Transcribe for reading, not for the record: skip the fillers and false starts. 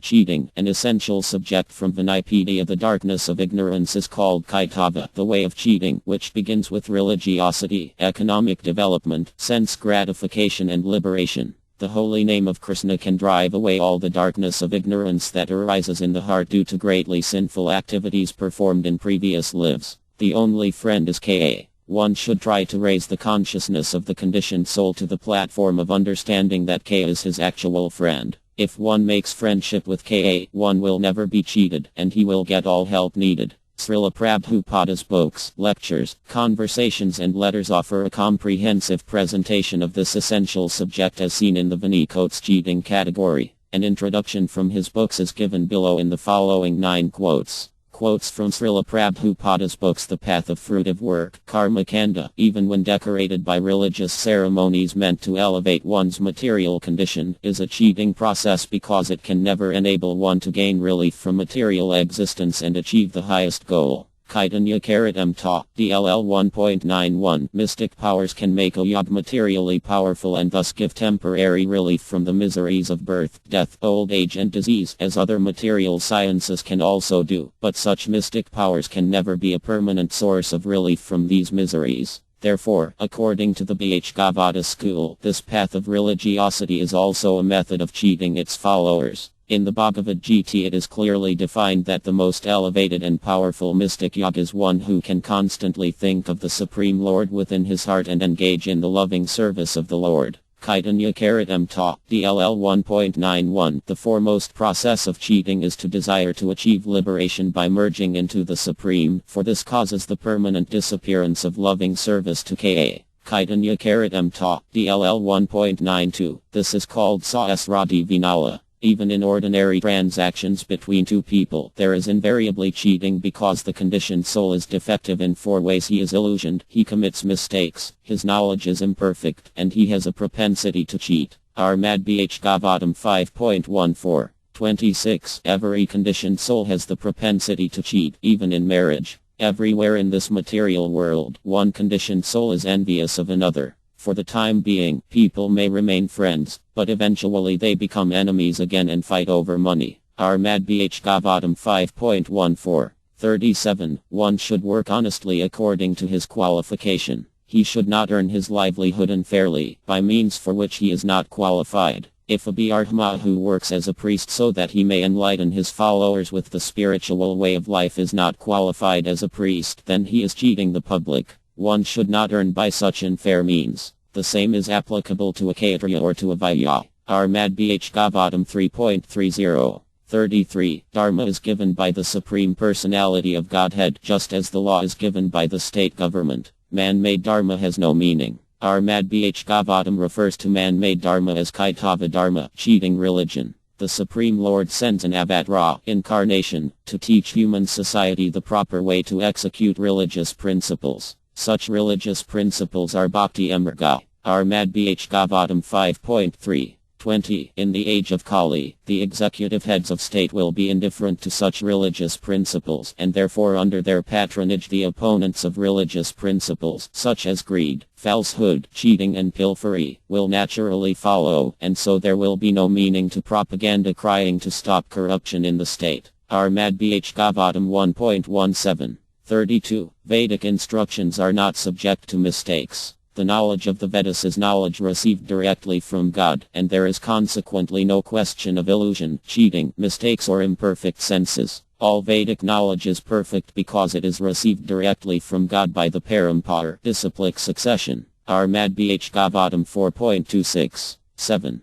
Cheating, an essential subject from Vinipedia. The darkness of ignorance is called Kaitava, the way of cheating, which begins with religiosity, economic development, sense gratification and liberation. The holy name of Krishna can drive away all the darkness of ignorance that arises in the heart due to greatly sinful activities performed in previous lives. The only friend is Ka. One should try to raise the consciousness of the conditioned soul to the platform of understanding that Ka is his actual friend. If one makes friendship with Ka, one will never be cheated, and he will get all help needed. Srila Prabhupada's books, lectures, conversations and letters offer a comprehensive presentation of this essential subject as seen in the Vinikotes cheating category. An introduction from his books is given below in the following 9 quotes. Quotes from Srila Prabhupada's books. The path of fruitive work, karma kanda, even when decorated by religious ceremonies meant to elevate one's material condition, is a cheating process because it can never enable one to gain relief from material existence and achieve the highest goal. Kaitanya Karatam Ta, DLL 1.91. Mystic powers can make a yog materially powerful and thus give temporary relief from the miseries of birth, death, old age and disease, as other material sciences can also do, but such mystic powers can never be a permanent source of relief from these miseries. Therefore, according to the Bhagavata school, this path of religiosity is also a method of cheating its followers. In the Bhagavad Gita it is clearly defined that the most elevated and powerful mystic yogi is one who can constantly think of the Supreme Lord within his heart and engage in the loving service of the Lord. Kaitanya Karatam Ta, DLL 1.91. The foremost process of cheating is to desire to achieve liberation by merging into the Supreme, for this causes the permanent disappearance of loving service to Ka. Kaitanya Karatam Ta, DLL 1.92. This is called Sahasrati Vinala. Even in ordinary transactions between two people, there is invariably cheating because the conditioned soul is defective in 4 ways. He is illusioned, he commits mistakes, his knowledge is imperfect, and he has a propensity to cheat. Armad Bhagavatam 5.14. 26. Every conditioned soul has the propensity to cheat, even in marriage. Everywhere in this material world, one conditioned soul is envious of another. For the time being, people may remain friends, but eventually they become enemies again and fight over money. Armad Bhagavatam 5.14. 37. One should work honestly according to his qualification. He should not earn his livelihood unfairly, by means for which he is not qualified. If a Brahma who works as a priest so that he may enlighten his followers with the spiritual way of life is not qualified as a priest, then he is cheating the public. One should not earn by such unfair means. The same is applicable to a Kshatriya or to a Vaishya. Armad Bhagavatam 3.30. 33. Dharma is given by the Supreme Personality of Godhead, just as the law is given by the state government. Man-made dharma has no meaning. Armad Bhagavatam refers to man-made dharma as Kaitava dharma, cheating religion. The Supreme Lord sends an Avatara, incarnation, to teach human society the proper way to execute religious principles. Such religious principles are Bhakti Amarga. Armad Bhagavatam 5.3. 20. In the age of Kali, the executive heads of state will be indifferent to such religious principles, and therefore under their patronage the opponents of religious principles, such as greed, falsehood, cheating and pilfery, will naturally follow, and so there will be no meaning to propaganda crying to stop corruption in the state. Armad Bhagavatam 1.17. 32. Vedic instructions are not subject to mistakes. The knowledge of the Vedas is knowledge received directly from God, and there is consequently no question of illusion, cheating, mistakes or imperfect senses. All Vedic knowledge is perfect because it is received directly from God by the Parampara, disciplic succession. Armad Bhagavatam 4.26. 7.